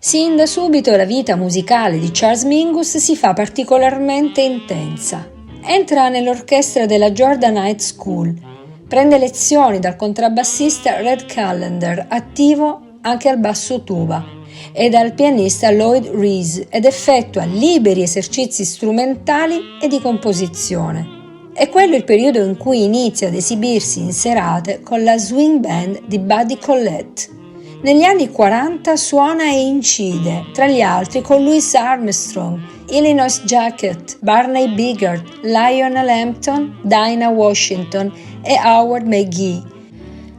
Sin da subito la vita musicale di Charles Mingus si fa particolarmente intensa. Entra nell'orchestra della Jordan High School, prende lezioni dal contrabbassista Red Callender, attivo anche al basso tuba, e dal pianista Lloyd Reese ed effettua liberi esercizi strumentali e di composizione. È quello il periodo in cui inizia ad esibirsi in serate con la swing band di Buddy Collette. Negli anni 40 suona e incide, tra gli altri con Louis Armstrong, Illinois Jacquet, Barney Biggert, Lionel Hampton, Dinah Washington e Howard McGhee.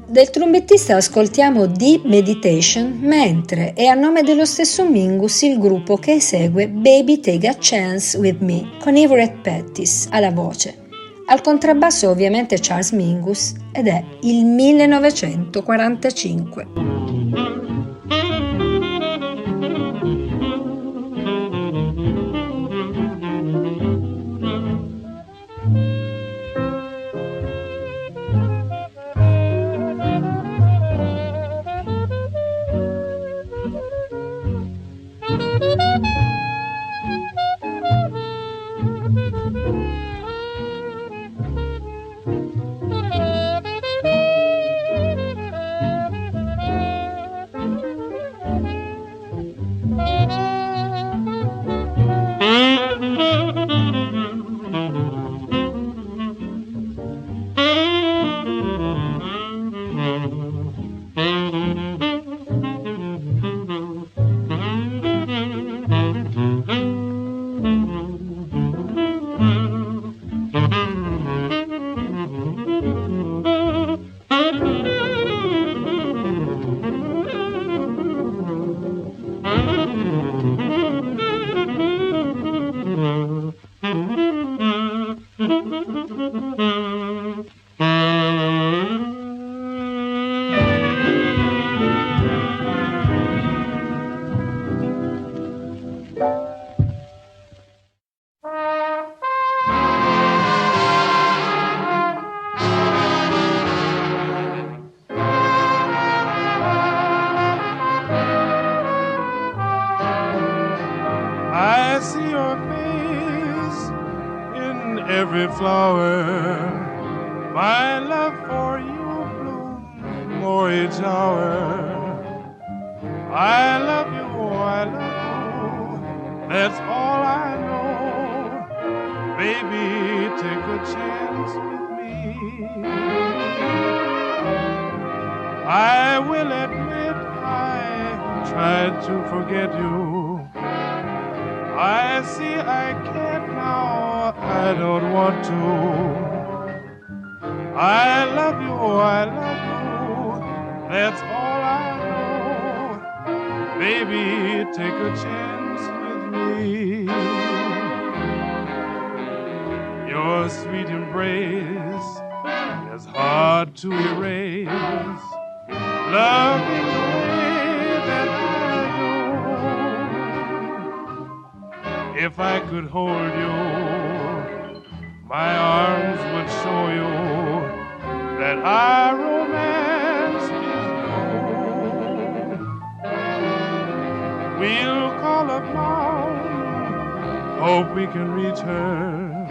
Del trombettista ascoltiamo Deep Meditation, mentre è a nome dello stesso Mingus il gruppo che esegue Baby Take a Chance With Me con Everett Pettis alla voce. Al contrabbasso ovviamente Charles Mingus ed è il 1945. I see your face in every flower. My love for you blooms more each hour. I love you, I love you, that's all I know. Baby, take a chance with me. I will admit I tried to forget you. I see I can't now, I don't want to. I love you, that's all I know. Baby, take a chance with me. Your sweet embrace is hard to erase. Loving the way that I do. If I could hold you, my arms would show you that our romance is new. We'll call up mom, hope we can reach her.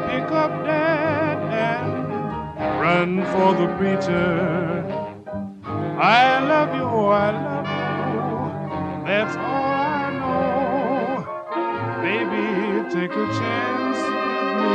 Pick up dad and run for the preacher. I love you, that's all I know. Baby, take a chance with me.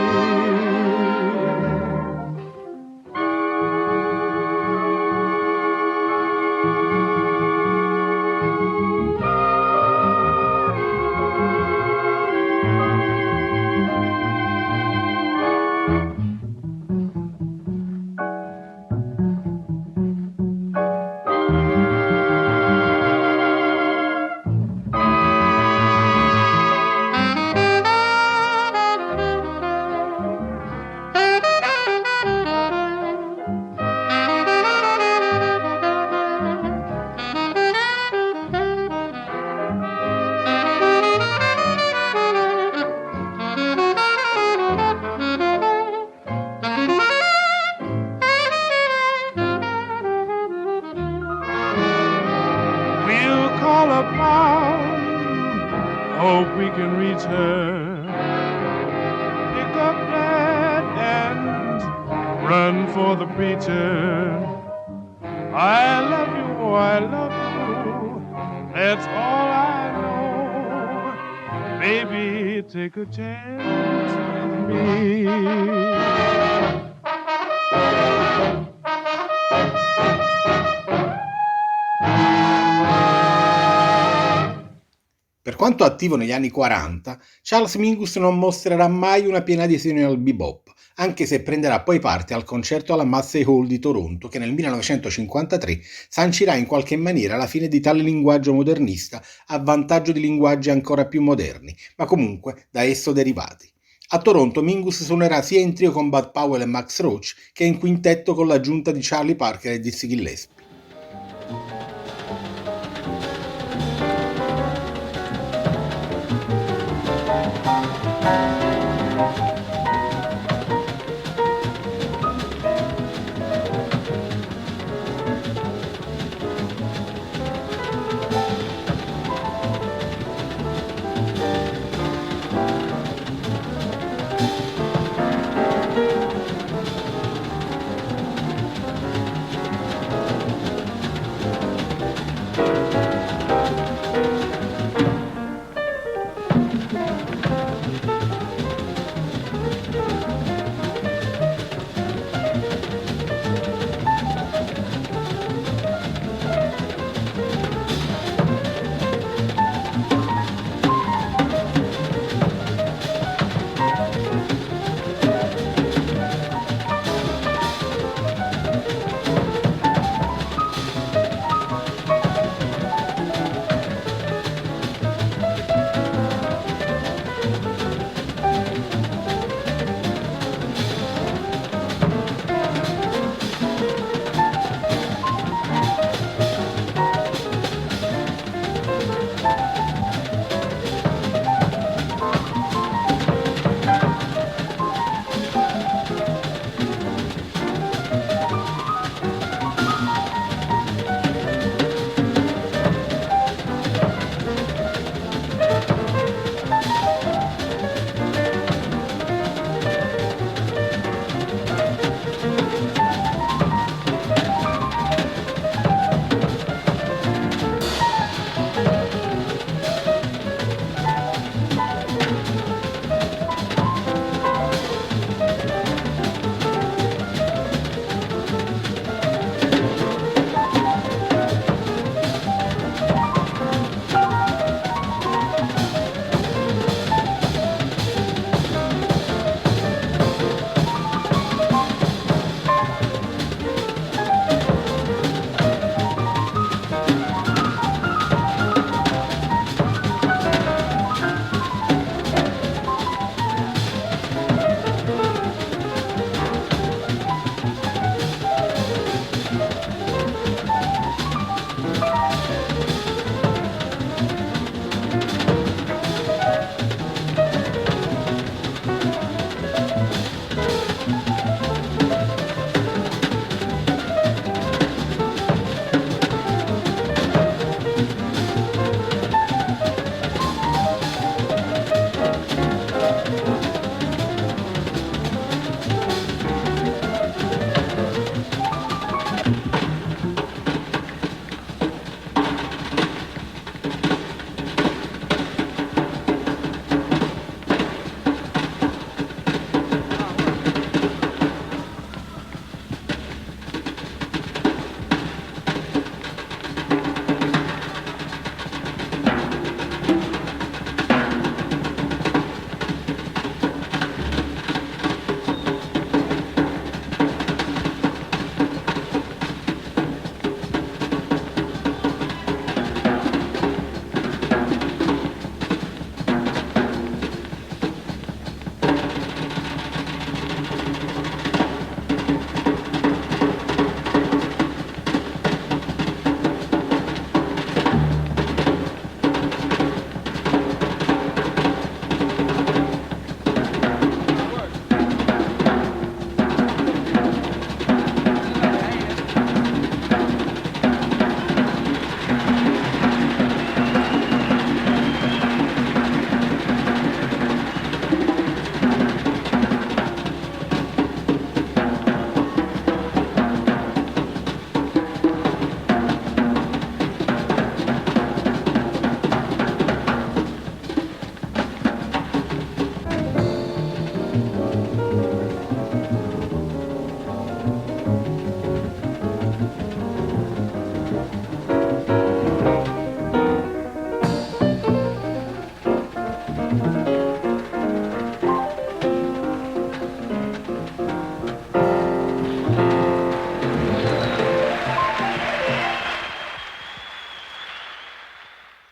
all about. Hope we can reach her. Pick up Dad and run for the preacher. I love you, I love you, that's all I know. Baby, take a chance with me. Per quanto attivo negli anni 40, Charles Mingus non mostrerà mai una piena adesione al bebop, anche se prenderà poi parte al concerto alla Massey Hall di Toronto che nel 1953 sancirà in qualche maniera la fine di tale linguaggio modernista a vantaggio di linguaggi ancora più moderni, ma comunque da esso derivati. A Toronto Mingus suonerà sia in trio con Bud Powell e Max Roach che in quintetto con l'aggiunta di Charlie Parker e Dizzy Gillespie.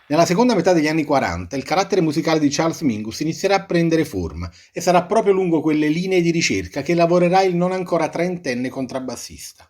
Nella seconda metà degli anni 40 il carattere musicale di Charles Mingus inizierà a prendere forma e sarà proprio lungo quelle linee di ricerca che lavorerà il non ancora trentenne contrabbassista.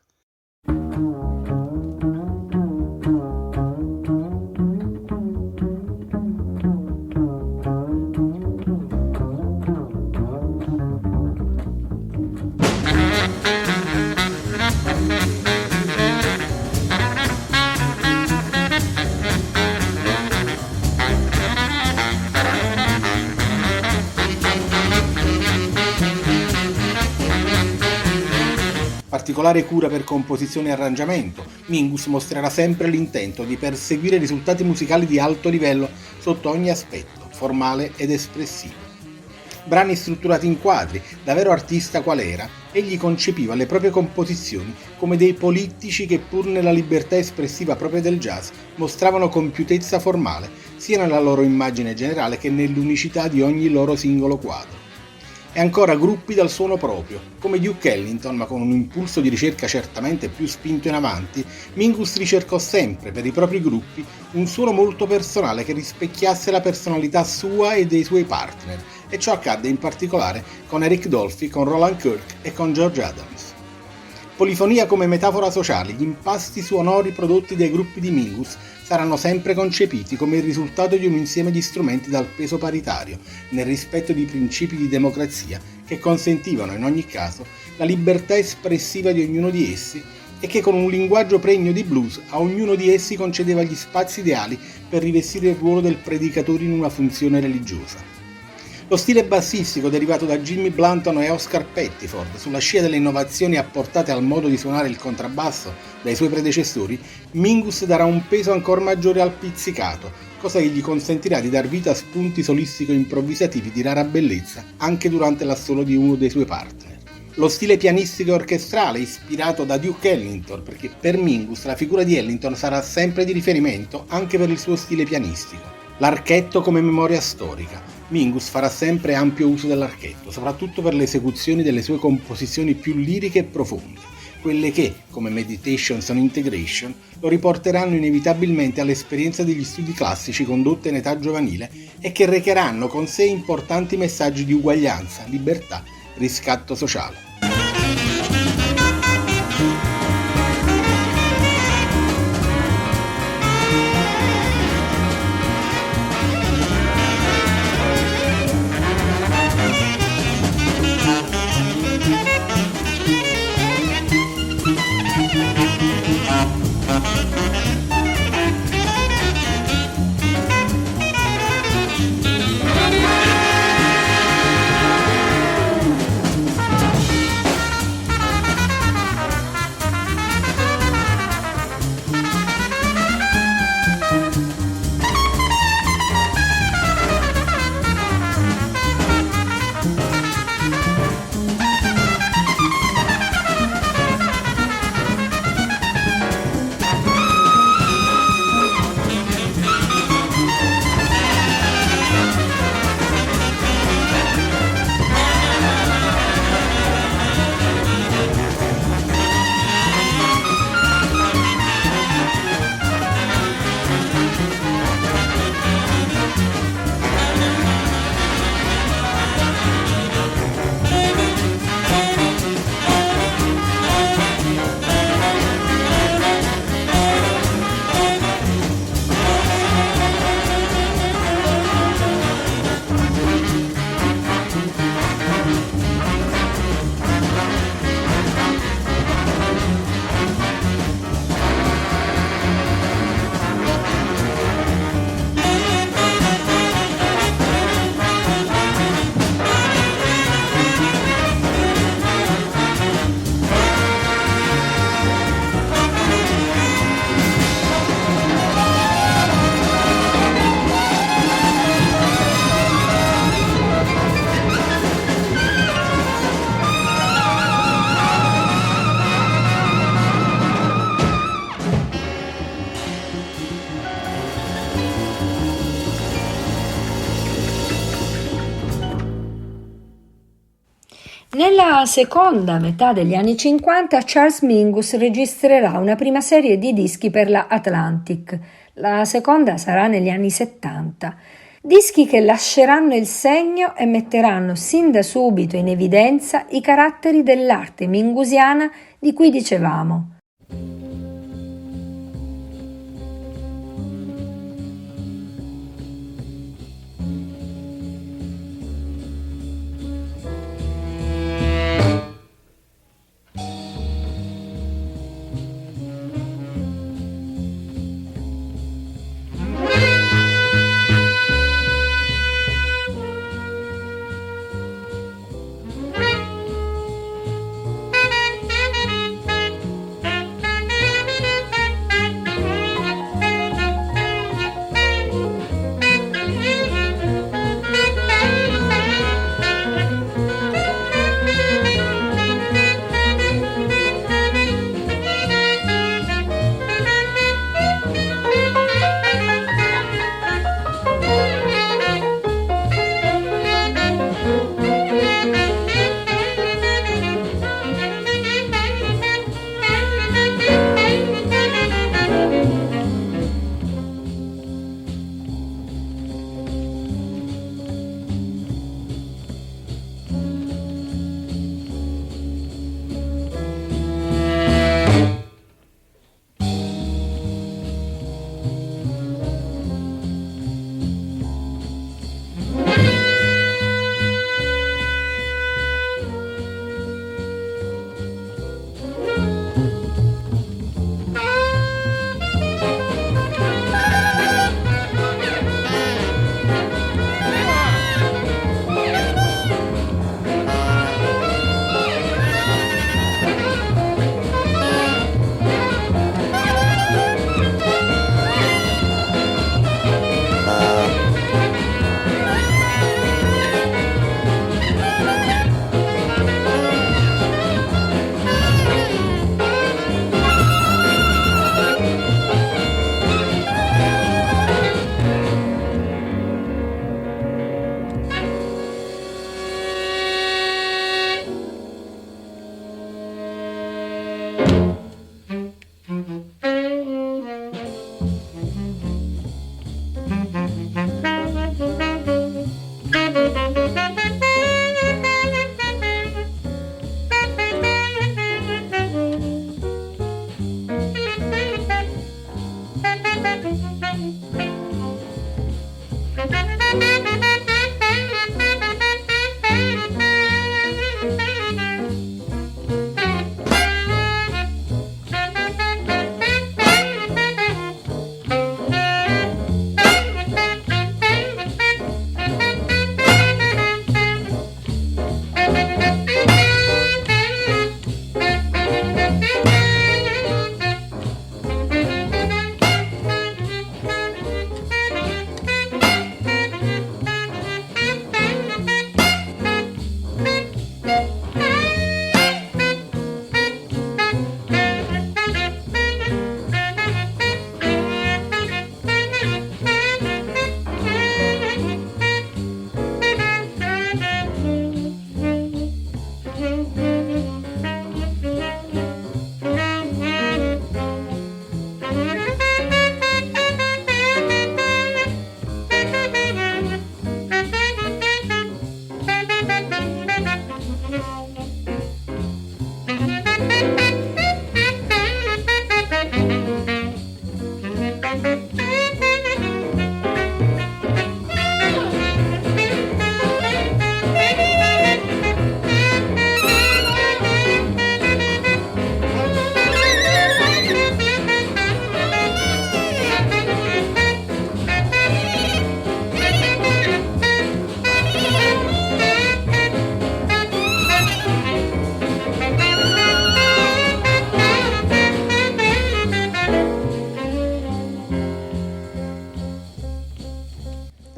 Particolare cura per composizione e arrangiamento, Mingus mostrerà sempre l'intento di perseguire risultati musicali di alto livello sotto ogni aspetto, formale ed espressivo. Brani strutturati in quadri, da vero artista qual era, egli concepiva le proprie composizioni come dei polittici che pur nella libertà espressiva propria del jazz mostravano compiutezza formale, sia nella loro immagine generale che nell'unicità di ogni loro singolo quadro. E ancora gruppi dal suono proprio, come Duke Ellington, ma con un impulso di ricerca certamente più spinto in avanti, Mingus ricercò sempre per i propri gruppi un suono molto personale che rispecchiasse la personalità sua e dei suoi partner, e ciò accadde in particolare con Eric Dolphy, con Roland Kirk e con George Adams. Polifonia come metafora sociale, gli impasti sonori prodotti dai gruppi di Mingus saranno sempre concepiti come il risultato di un insieme di strumenti dal peso paritario, nel rispetto di principi di democrazia che consentivano in ogni caso la libertà espressiva di ognuno di essi e che con un linguaggio pregno di blues a ognuno di essi concedeva gli spazi ideali per rivestire il ruolo del predicatore in una funzione religiosa. Lo stile bassistico derivato da Jimmy Blanton e Oscar Pettiford, sulla scia delle innovazioni apportate al modo di suonare il contrabbasso dai suoi predecessori, Mingus darà un peso ancora maggiore al pizzicato, cosa che gli consentirà di dar vita a spunti solistico-improvvisativi di rara bellezza anche durante l'assolo di uno dei suoi partner. Lo stile pianistico e orchestrale ispirato da Duke Ellington, perché per Mingus la figura di Ellington sarà sempre di riferimento anche per il suo stile pianistico. L'archetto come memoria storica. Mingus farà sempre ampio uso dell'archetto, soprattutto per le esecuzioni delle sue composizioni più liriche e profonde, quelle che, come Meditations on Integration, lo riporteranno inevitabilmente all'esperienza degli studi classici condotte in età giovanile e che recheranno con sé importanti messaggi di uguaglianza, libertà, riscatto sociale. Nella seconda metà degli anni 50 Charles Mingus registrerà una prima serie di dischi per la Atlantic, la seconda sarà negli anni 70. Dischi che lasceranno il segno e metteranno sin da subito in evidenza i caratteri dell'arte mingusiana di cui dicevamo.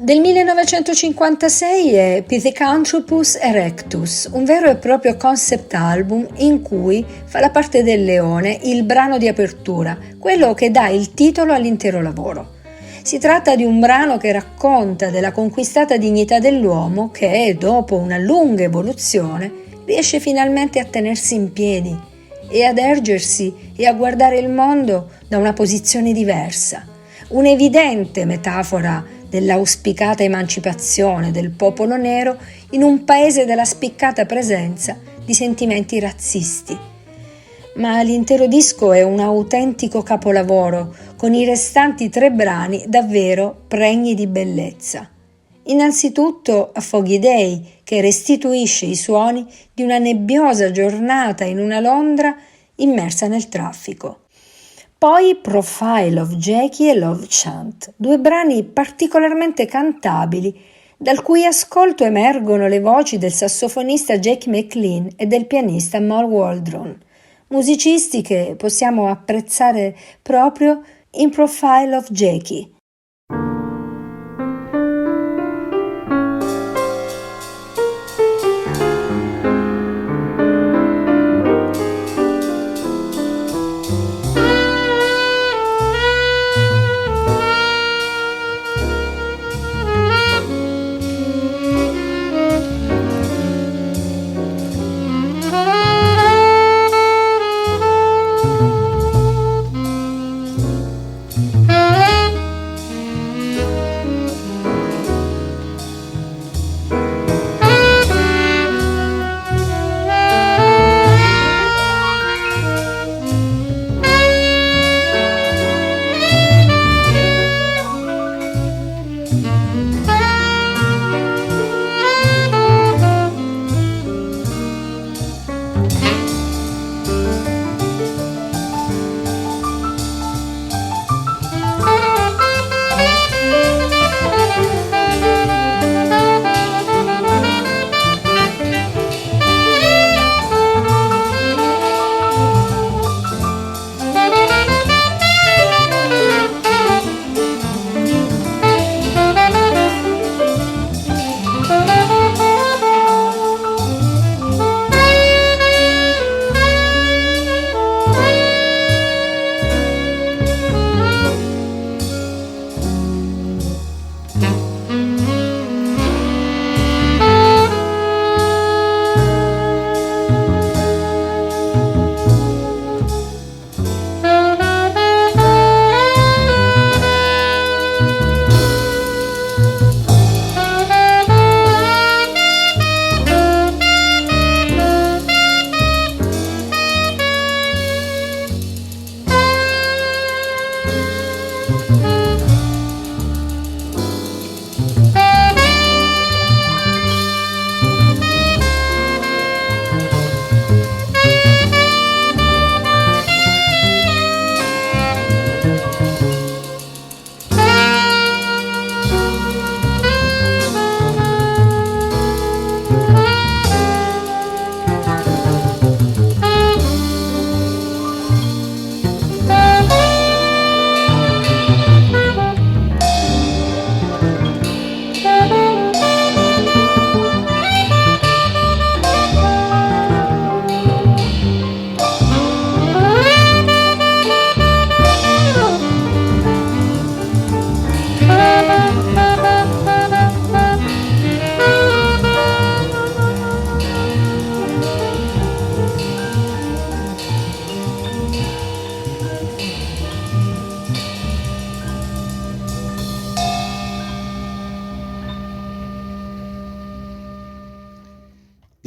Del 1956 è Pithecanthropus erectus, un vero e proprio concept album in cui fa la parte del leone il brano di apertura, quello che dà il titolo all'intero lavoro. Si tratta di un brano che racconta della conquistata dignità dell'uomo che, dopo una lunga evoluzione, riesce finalmente a tenersi in piedi e ad ergersi e a guardare il mondo da una posizione diversa, un'evidente metafora dell'auspicata emancipazione del popolo nero in un paese della spiccata presenza di sentimenti razzisti. Ma l'intero disco è un autentico capolavoro, con i restanti 3 brani davvero pregni di bellezza. Innanzitutto A Foggy Day, che restituisce i suoni di una nebbiosa giornata in una Londra immersa nel traffico. Poi Profile of Jackie e Love Chant, 2 brani particolarmente cantabili, dal cui ascolto emergono le voci del sassofonista Jake McLean e del pianista Mal Waldron, musicisti che possiamo apprezzare proprio in Profile of Jackie.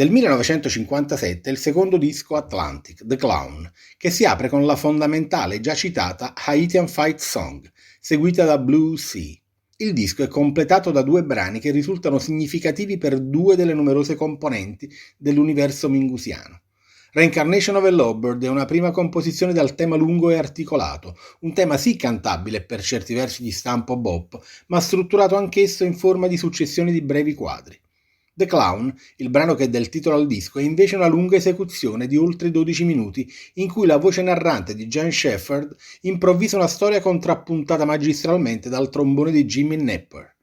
Del 1957 è il secondo disco Atlantic, The Clown, che si apre con la fondamentale già citata Haitian Fight Song, seguita da Blue Sea. Il disco è completato da 2 brani che risultano significativi per 2 delle numerose componenti dell'universo mingusiano. Reincarnation of a Lovebird è una prima composizione dal tema lungo e articolato, un tema sì cantabile e per certi versi di stampo bop, ma strutturato anch'esso in forma di successioni di brevi quadri. The Clown, il brano che dà il titolo al disco, è invece una lunga esecuzione di oltre 12 minuti in cui la voce narrante di Jan Shepherd improvvisa una storia contrappuntata magistralmente dal trombone di Jimmy Nepper.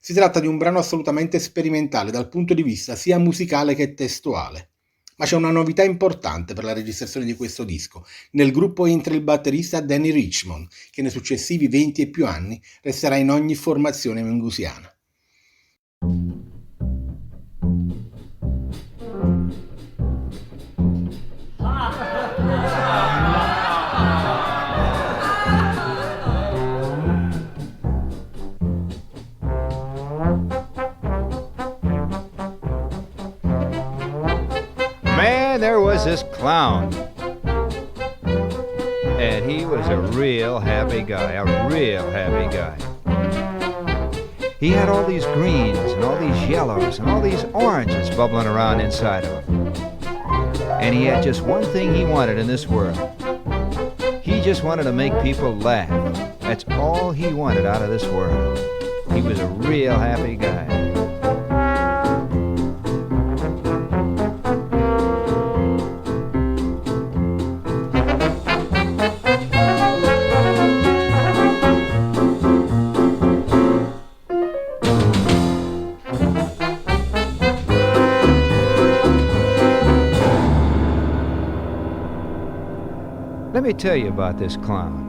Si tratta di un brano assolutamente sperimentale dal punto di vista sia musicale che testuale. Ma c'è una novità importante per la registrazione di questo disco. Nel gruppo entra il batterista Danny Richmond, che nei successivi 20 e più anni resterà in ogni formazione mingusiana. this clown. And he was a real happy guy, a real happy guy. He had all these greens and all these yellows and all these oranges bubbling around inside of him. And he had just one thing he wanted in this world. He just wanted to make people laugh. That's all he wanted out of this world. He was a real happy guy. Let me tell you about this clown.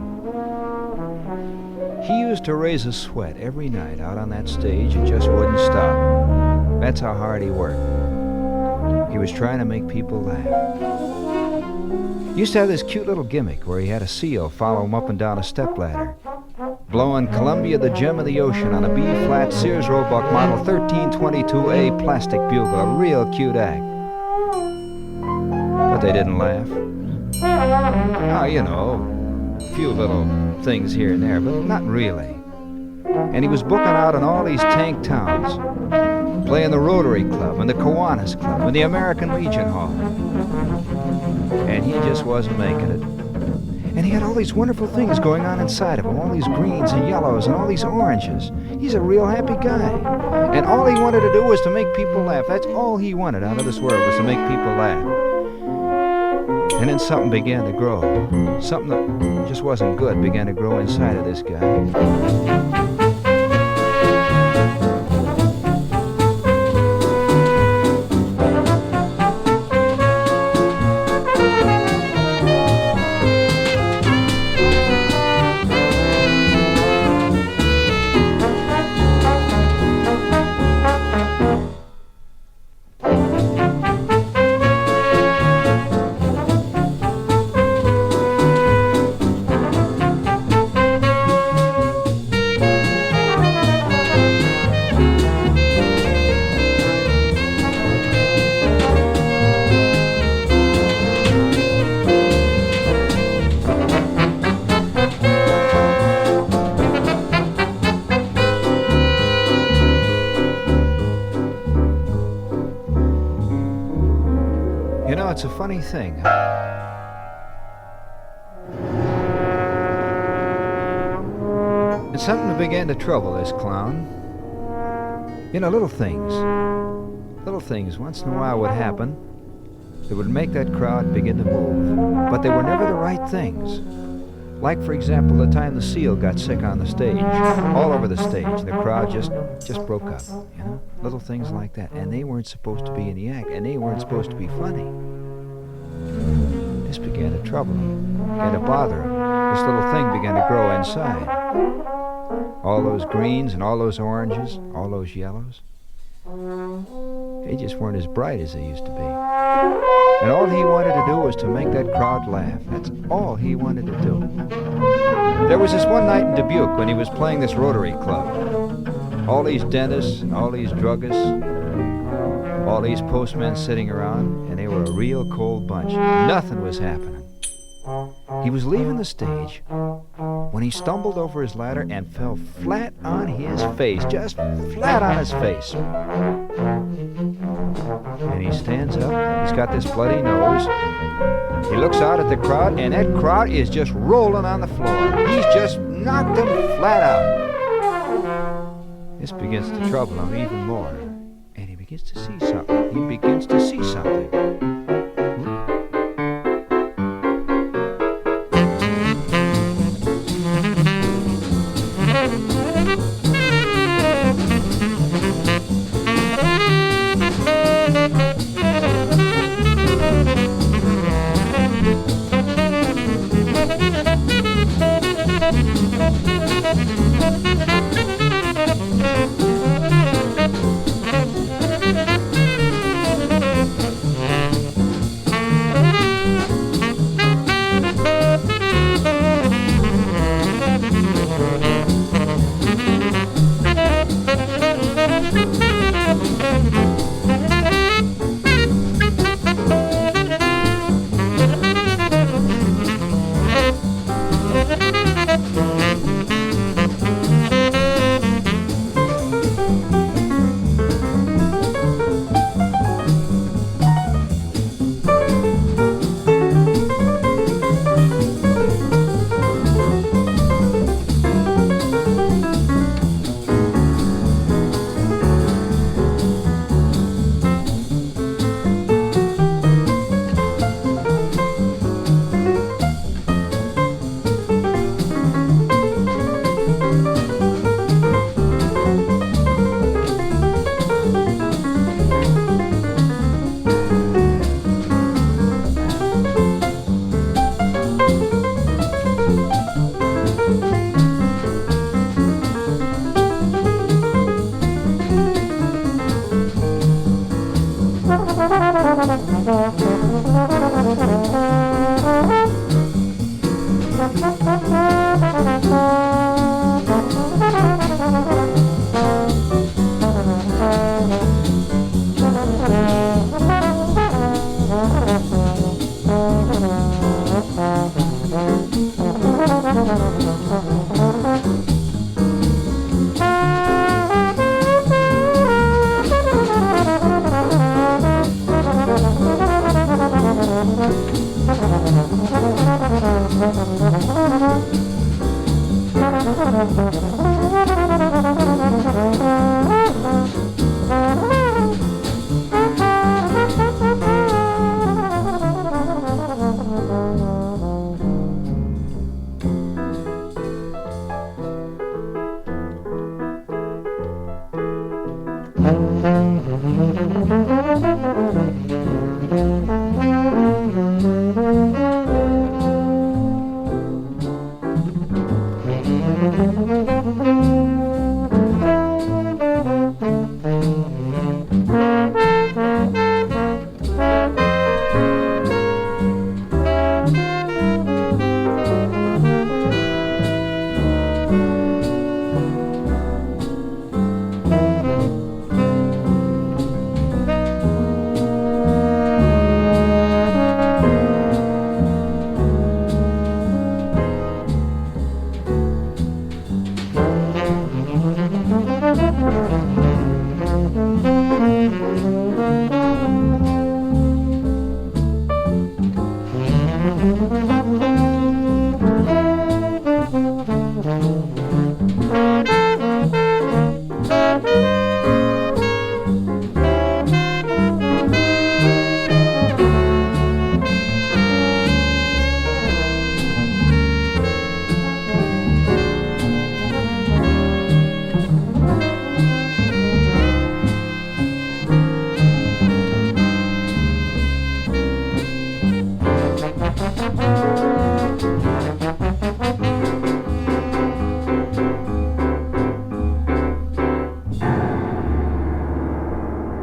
He used to raise a sweat every night out on that stage and just wouldn't stop. That's how hard he worked. He was trying to make people laugh. He used to have this cute little gimmick where he had a seal follow him up and down a stepladder, blowing Columbia the Gem of the Ocean on a B-flat Sears Roebuck Model 1322A plastic bugle, a real cute act. But they didn't laugh. Oh, you know, a few little things here and there, but not really. And he was booking out in all these tank towns, playing the Rotary Club and the Kiwanis Club and the American Legion Hall. And he just wasn't making it. And he had all these wonderful things going on inside of him, all these greens and yellows and all these oranges. He's a real happy guy. And all he wanted to do was to make people laugh. That's all he wanted out of this world, was to make people laugh. And then something began to grow. Something that just wasn't good began to grow inside of this guy. You know, it's a funny thing. It's something that began to trouble this clown. You know, little things once in a while would happen that would make that crowd begin to move. But they were never the right things. Like, for example, the time the seal got sick on the stage, all over the stage, the crowd just broke up, you know? Little things like that. And they weren't supposed to be in the act, and they weren't supposed to be funny. This began to trouble him, began to bother him. This little thing began to grow inside. All those greens and all those oranges, all those yellows, they just weren't as bright as they used to be. And all he wanted to do was to make that crowd laugh. That's all he wanted to do. There was this one night in Dubuque when he was playing this Rotary Club. All these dentists and all these druggists, all these postmen sitting around, and they were a real cold bunch. Nothing was happening. He was leaving the stage when he stumbled over his ladder and fell flat on his face, just flat on his face. And he stands up, he's got this bloody nose. He looks out at the crowd, and that crowd is just rolling on the floor. He's just knocked them flat out. This begins to trouble him even more. And he begins to see something. He begins to see something.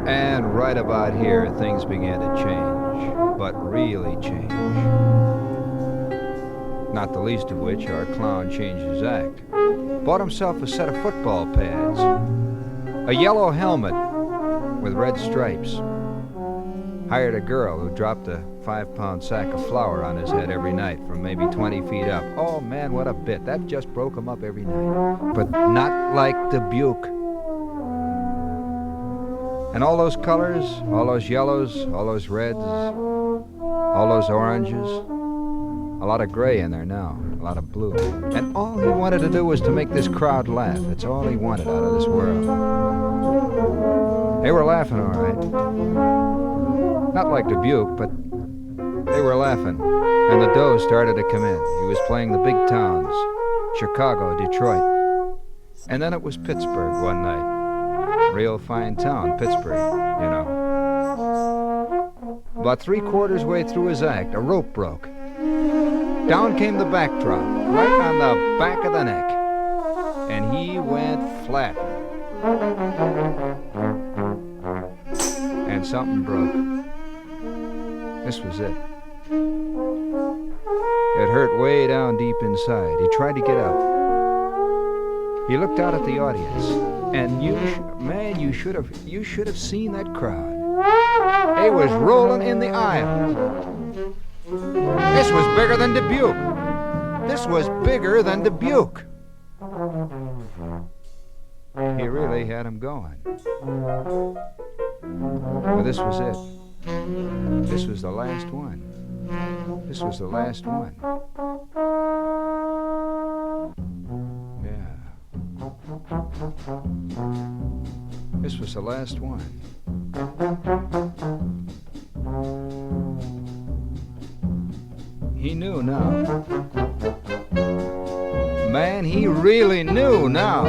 And right about here, things began to change, but really change. Not the least of which, our clown changed his act. Bought himself a set of football pads, a yellow helmet with red stripes. Hired a girl who dropped a 5-pound sack of flour on his head every night from maybe 20 feet up. Oh man, what a bit. That just broke him up every night. But not like Dubuque. And all those colors, all those yellows, all those reds, all those oranges, a lot of gray in there now, a lot of blue. And all he wanted to do was to make this crowd laugh. That's all he wanted out of this world. They were laughing all right. Not like Dubuque, but they were laughing. And the dough started to come in. He was playing the big towns, Chicago, Detroit. And then it was Pittsburgh one night. Real fine town, Pittsburgh, you know. About 3/4 way through his act, a rope broke. Down came the backdrop, right on the back of the neck. And he went flat. And something broke. This was it. It hurt way down deep inside. He tried to get up. He looked out at the audience. And you should have seen that crowd. It was rolling in the aisle. This was bigger than Dubuque. This was bigger than Dubuque. He really had him going. Well, this was it. This was the last one. This was the last one. This was the last one. He knew now. Man, he really knew now.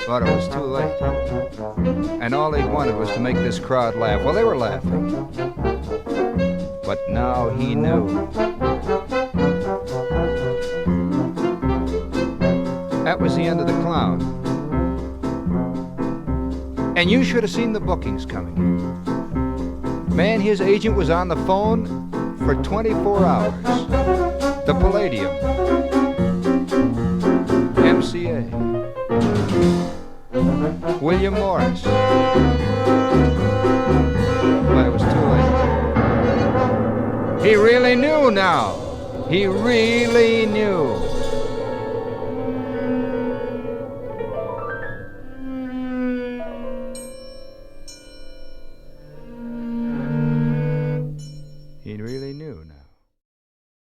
But it was too late. And all he wanted was to make this crowd laugh. Well, they were laughing. But now he knew. That was the end of the clown. And you should have seen the bookings coming in. Man, his agent was on the phone for 24 hours. The Palladium. MCA. William Morris. But it was too late. He really knew now. He really knew.